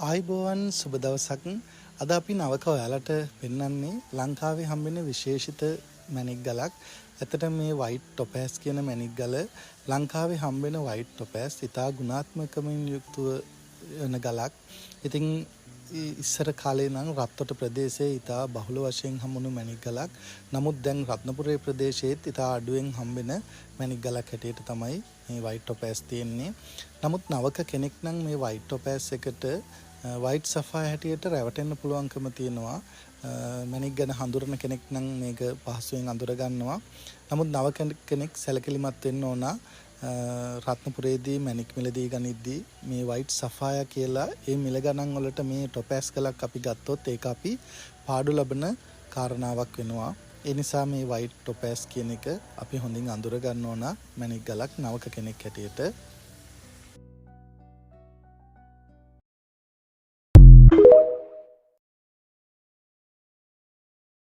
ආයිබෝවන් සුබ දවසක්. අද අපි නවක ඔයාලට පෙන්වන්නේ ලංකාවේ හම්බෙන විශේෂිත මැණික් ගලක්. ඇත්තට මේ වයිට් ටොපෑස් කියන මැණික් ගල ලංකාවේ හම්බෙන වයිට් ටොපෑස් ඉතා ගුණාත්මකමින් යුක්තව වෙන ගලක්. ඉතින් ඉස්සර කාලේ නම් රත්තොට ප්‍රදේශයේ ඉතා බහුල වශයෙන් හම්බුණු මැණික් ගලක්. නමුත් දැන් රත්නපුරේ ප්‍රදේශයේත් ඉතා අඩුවෙන් හම්බෙන මැණික් ගලක් හැටියට තමයි මේ වයිට් ටොපෑස් තියෙන්නේ. නමුත් නවක කෙනෙක් නම් මේ වයිට් ටොපෑස් එකට වයිට් සෆාය හැටියට රැවටෙන්න පුළුවන්කම තියෙනවා. මැණික් ගැන හඳුරන කෙනෙක් නම් මේක පහසුවෙන් අඳුර ගන්නවා. නමුත් නව කෙනෙක් සැලකිලිමත් වෙන්න ඕන. රත්නපුරේදී මැණික් මිලදී ගනිද්දී මේ වයිට් සෆාය කියලා ඒ මිල ගණන් වලට මේ ටොපෑස් ගලක් අපි ගත්තොත් ඒක අපි පාඩු ලබන කාරණාවක් වෙනවා. ඒ නිසා මේ වයිට් ටොපෑස් කියන එක අපි හොඳින් අඳුර ගන්න ඕන මැණික් ගලක් නවක කෙනෙක් හැටියට.